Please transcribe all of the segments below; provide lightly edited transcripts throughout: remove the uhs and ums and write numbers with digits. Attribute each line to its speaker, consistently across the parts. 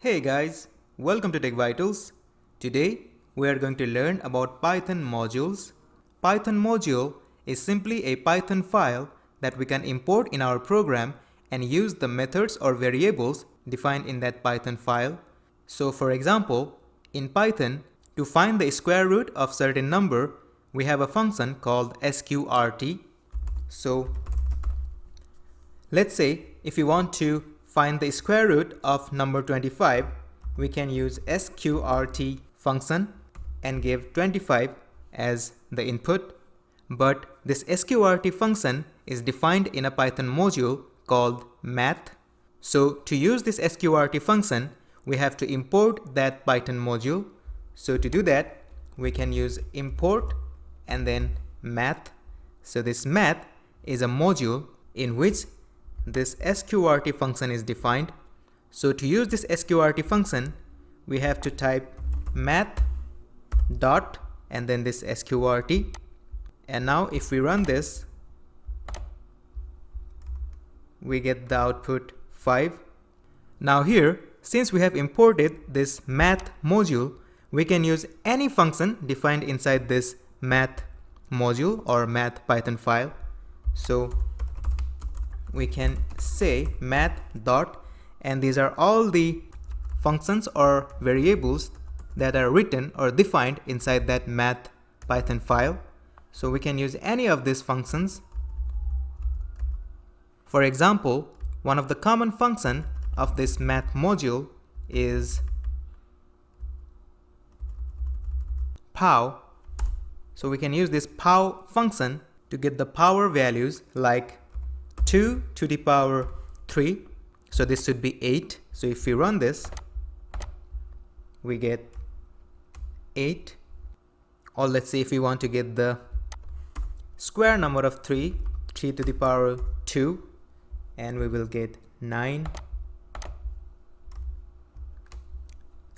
Speaker 1: Hey guys, welcome to Tech Vitals. Today we are going to learn about Python modules. Python module is simply a Python file that we can import in our program and use the methods or variables defined in that Python file. So for example, in Python, to find the square root of certain number, we have a function called sqrt. So let's say if you want to find the square root of number 25, we can use sqrt function and give 25 as the input. But this sqrt function is defined in a Python module called math. So to use this sqrt function, we have to import that Python module. So to do that, we can use import and then math. So this math is a module in which this sqrt function is defined. So to use this sqrt function, we have to type math dot and then this sqrt. And now if we run this, we get the output 5. Now here, since we have imported this math module, we can use any function defined inside this math module or math Python file. So we can say math dot, and these are all the functions or variables that are written or defined inside that math Python file. So we can use any of these functions. For example, one of the common function of this math module is pow. So we can use this pow function to get the power values like 2 to the power 3. So this should be 8. So if we run this, we get 8. Or let's say if we want to get the square number of 3 to the power 2, and we will get 9,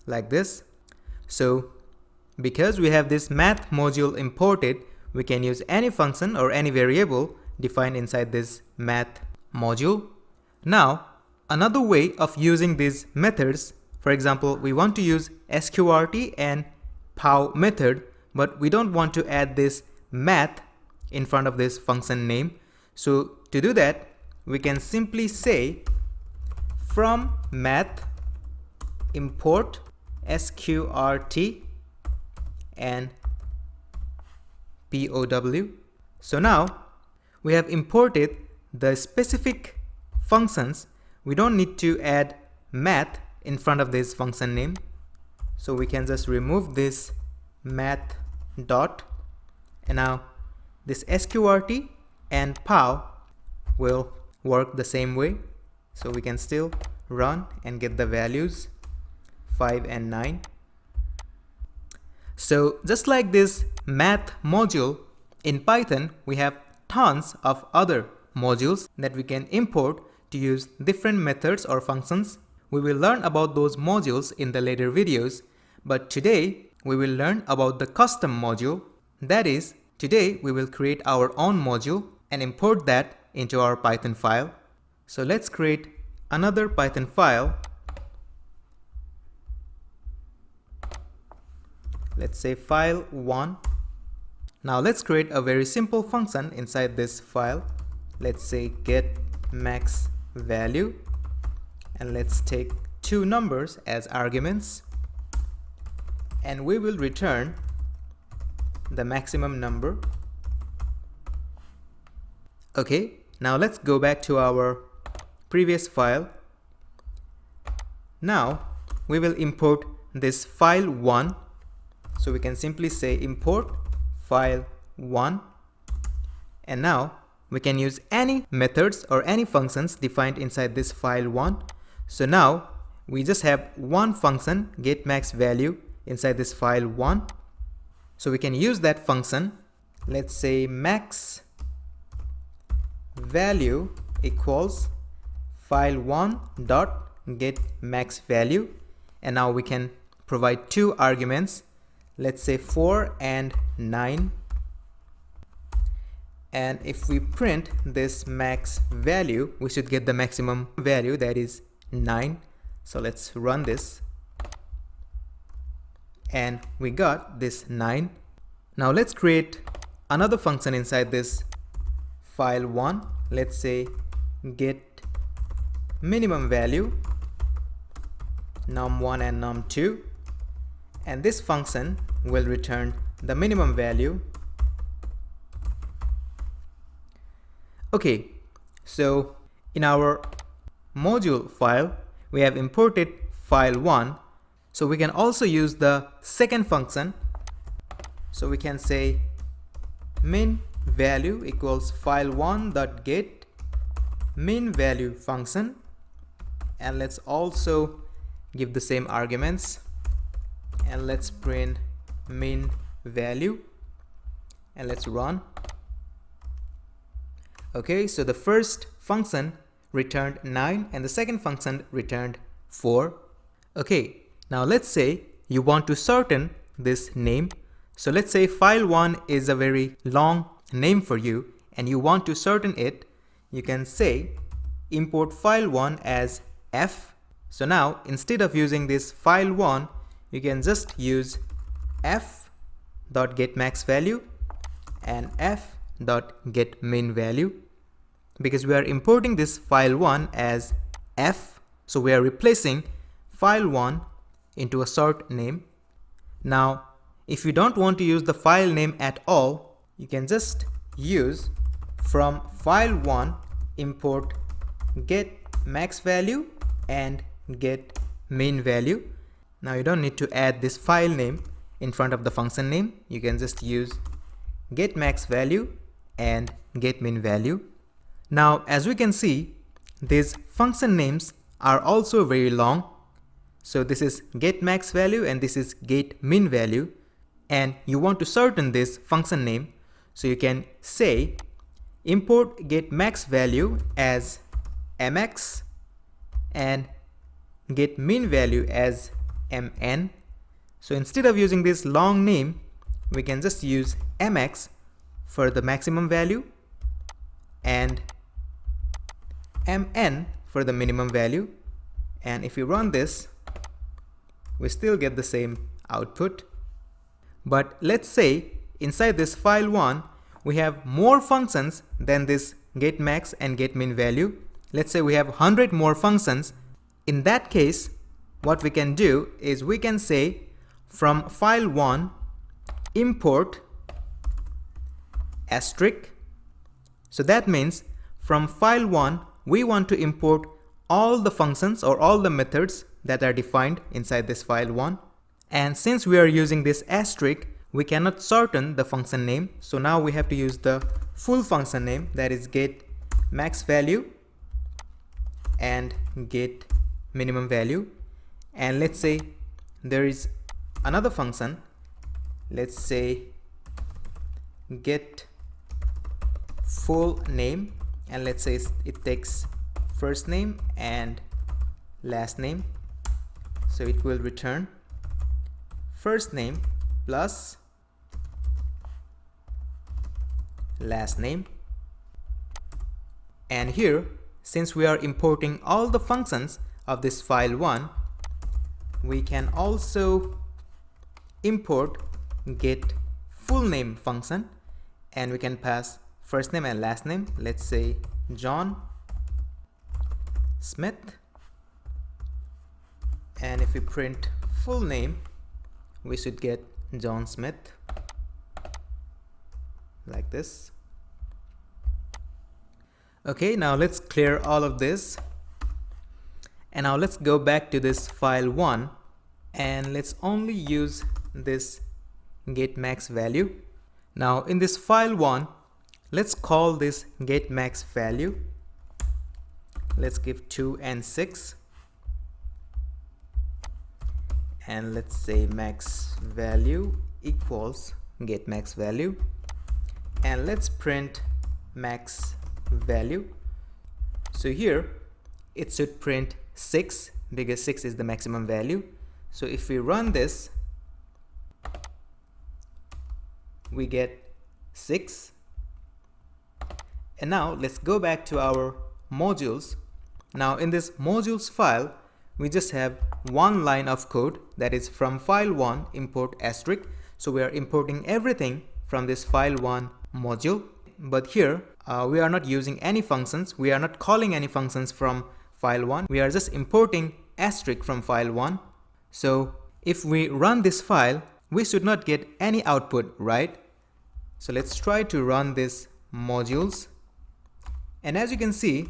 Speaker 1: like this. So because we have this math module imported, we can use any function or any variable defined inside this math module. Now, another way of using these methods, for example, we want to use sqrt and pow method, but we don't want to add this math in front of this function name. So to do that, we can simply say from math import sqrt and pow. So now we have imported the specific functions. We don't need to add math in front of this function name. So we can just remove this math dot, and now this sqrt and pow will work the same way. So we can still run and get the values 5 and 9. So just like this math module, in Python we have tons of other modules that we can import to use different methods or functions. We will learn about those modules in the later videos, but today we will learn about the custom module. That is, today we will create our own module and import that into our Python file. So let's create another Python file. Let's say file 1. Now let's create a very simple function inside this file. Let's say get max value, and let's take 2 numbers as arguments, and we will return the maximum number. Okay, now let's go back to our previous file. Now we will import this file 1. So we can simply say import file 1, and now we can use any methods or any functions defined inside this file 1. So now we just have one function, get max value, inside this file 1. So we can use that function. Let's say max value equals file 1 dot get max value, and now we can provide 2 arguments. Let's say 4 and 9, and if we print this max value, we should get the maximum value, that is 9, So let's run this, and we got this 9. Now let's create another function inside this file1. Let's say get minimum value num1 and num2, and this function will return the minimum value. Okay, so in our module file we have imported file1, so we can also use the second function. So we can say min value equals file1.get min value function, and let's also give the same arguments, and let's print min value, and let's run. Okay, so the first function returned 9 and the second function returned 4. Okay, now let's say you want to shorten this name. So let's say file1 is a very long name for you and you want to shorten it. You can say import file1 as f. So now instead of using this file1, you can just use f.getMaxValue and f.getMinValue, because we are importing this file1 as f, so we are replacing file1 into a short name. Now if you don't want to use the file name at all, you can just use from file1 import getMaxValue and getMinValue. Now you don't need to add this file name in front of the function name. You can just use getMaxValue and getMinValue. Now as we can see, these function names are also very long. So this is getMaxValue and this is getMinValue, and you want to shorten this function name, so you can say import getMaxValue as mx and getMinValue as mn. So instead of using this long name, we can just use mx for the maximum value and mn for the minimum value, and if you run this, we still get the same output. But let's say inside this file1 we have more functions than this getMax and getMinValue. Let's say we have 100 more functions. In that case, what we can do is we can say from file1 import asterisk. So that means from file1 we want to import all the functions or all the methods that are defined inside this file1, and since we are using this asterisk, we cannot shorten the function name. So now we have to use the full function name, that is getMaxValue and getMinimumValue. And let's say there is another function, let's say get full name, and let's say it takes first name and last name. So it will return first name plus last name. And here, since we are importing all the functions of this file1, we can also import get full name function, and we can pass first name and last name. Let's say John Smith, and if we print full name, we should get John Smith like this. Okay, now let's clear all of this, and now let's go back to this file1 and let's only use this getMaxValue. Now in this file1, let's call this getMaxValue. Let's give 2 and 6, and let's say max value equals getMaxValue, and let's print max value. So here it should print 6 because 6 is the maximum value. So if we run this, we get 6. And now let's go back to our modules. Now in this modules file, we just have one line of code, that is from file1 import asterisk. So we are importing everything from this file1 module. But here we are not using any functions. We are not calling any functions from file1. We are just importing asterisk from file1. So if we run this file, we should not get any output, right? So let's try to run this modules. And as you can see,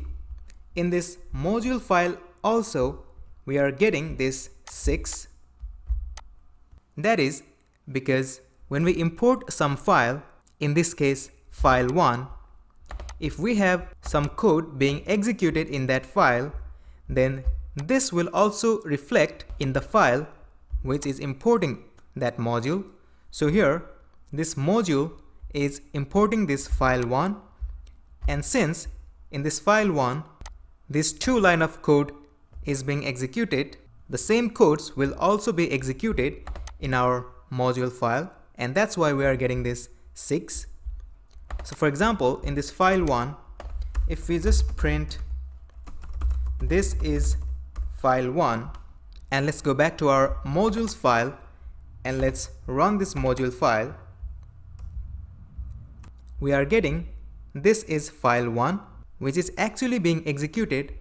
Speaker 1: in this module file also, we are getting this 6. That is because when we import some file, in this case file1, if we have some code being executed in that file, then this will also reflect in the file which is importing that module. So here this module is importing this file1, and since in this file1 this 2 line of code is being executed, the same codes will also be executed in our module file, and that's why we are getting this 6. So for example, in this file1, if we just print this is file1, and let's go back to our modules file and let's run this module file, we are getting this is file1, which is actually being executed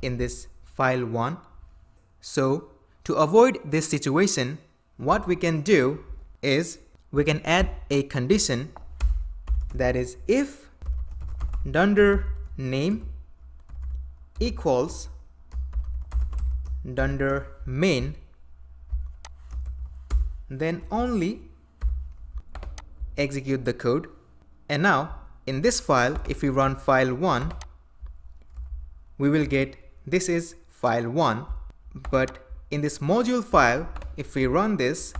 Speaker 1: in this file1. So to avoid this situation, what we can do is we can add a condition, that is if dunder name equals dunder main, then only execute the code. And now in this file, if we run file1, we will get this is file1, but in this module file, if we run this,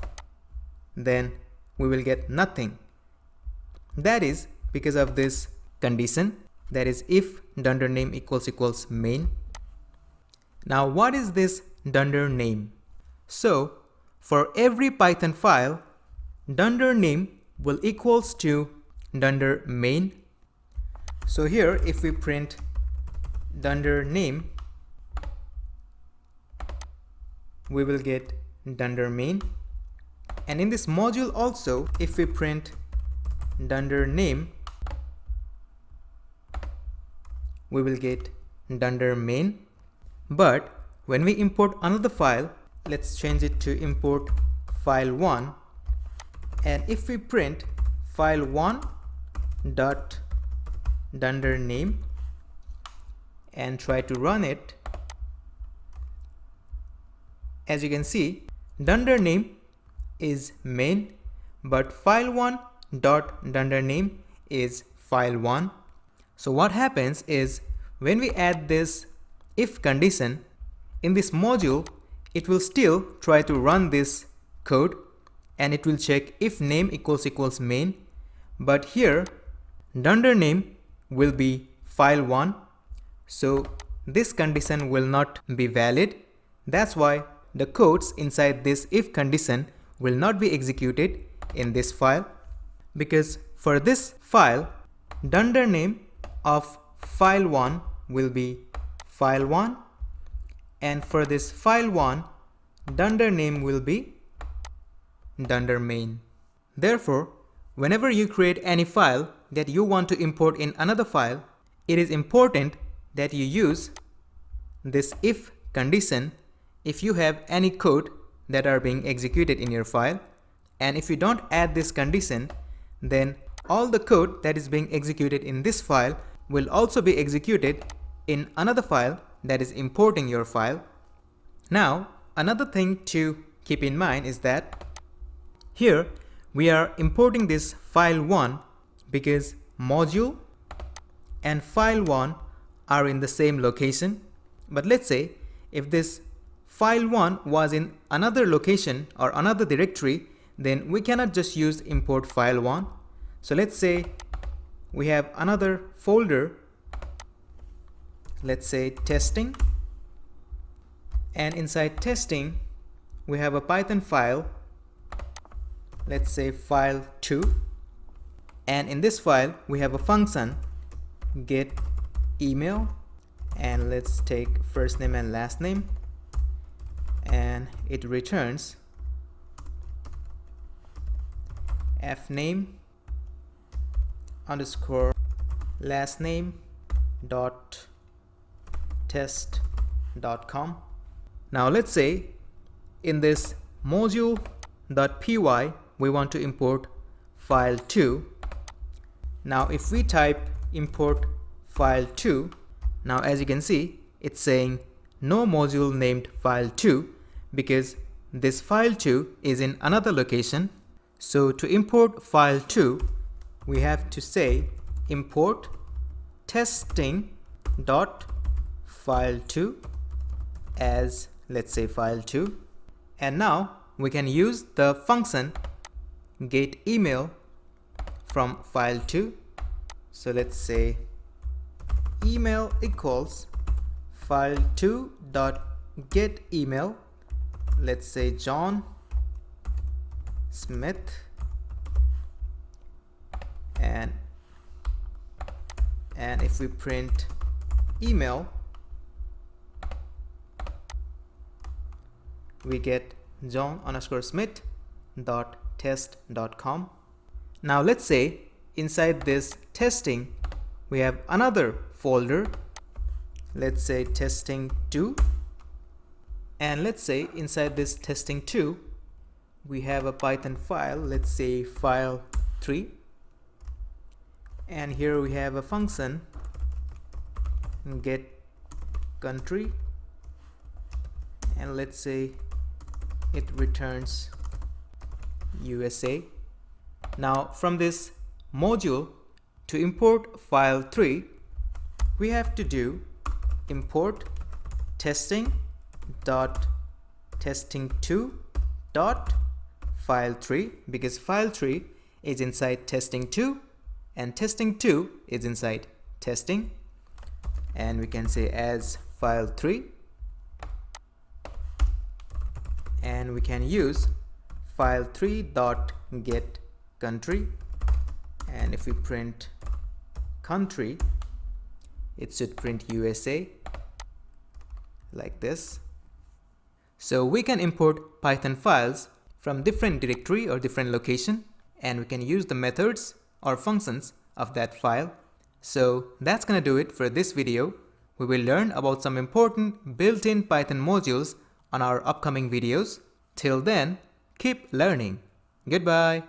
Speaker 1: then we will get nothing. That is because of this condition, that is if dunder name equals main. Now what is this dunder name? So for every Python file, dunder name will equals to dunder main. So here if we print dunder name, we will get dunder main. And in this module also, if we print dunder name, we will get dunder main. But when we import another file, let's change it to import file1, and if we print file1 dot dunder name and try to run it, as you can see, dunder name is main, but file1 dot dunder name is file1. So what happens is when we add this if condition in this module, it will still try to run this code and it will check if name equals main, but here dunder name will be file1, so this condition will not be valid. That's why the codes inside this if condition will not be executed in this file, because for this file dunder name of file1 will be file1, and for this file1 dunder name will be dunder main. Therefore, whenever you create any file that you want to import in another file, it is important that you use this if condition if you have any code that are being executed in your file. And if you don't add this condition, then all the code that is being executed in this file will also be executed in another file that is importing your file. Now, another thing to keep in mind is that here we are importing this file1 because module and file1 are in the same location. But let's say if this file1 was in another location or another directory, then we cannot just use import file1. So let's say we have another folder, let's say testing, and inside testing we have a Python file, let's say file2, and in this file we have a function get email, and let's take first name and last name, and it returns fname underscore last name dot test dot com. Now let's say in this module.py we want to import file2. Now if we type import file2, now as you can see it's saying no module named file2 because this file2 is in another location. So to import file2 we have to say import testing dot file2 as, let's say, file2, and now we can use the function get email from file2. So let's say email equals file2 dot get email, let's say John Smith, and if we print email we get John_Smith dot test dot com. Now let's say inside this testing we have another folder, let's say testing2, and let's say inside this testing2 we have a Python file, let's say file3, and here we have a function get country, and let's say it returns USA. Now from this module to import file3 we have to do import testing dot testing2 dot file3 because file3 is inside testing2 and testing2 is inside testing, and we can say as file3, and we can use file3 dot get country, and if we print country it should print USA like this. So we can import Python files from different directory or different location, and we can use the methods or functions of that file. So that's gonna do it for this video. We will learn about some important built-in Python modules on our upcoming videos. Till then, keep learning. Goodbye.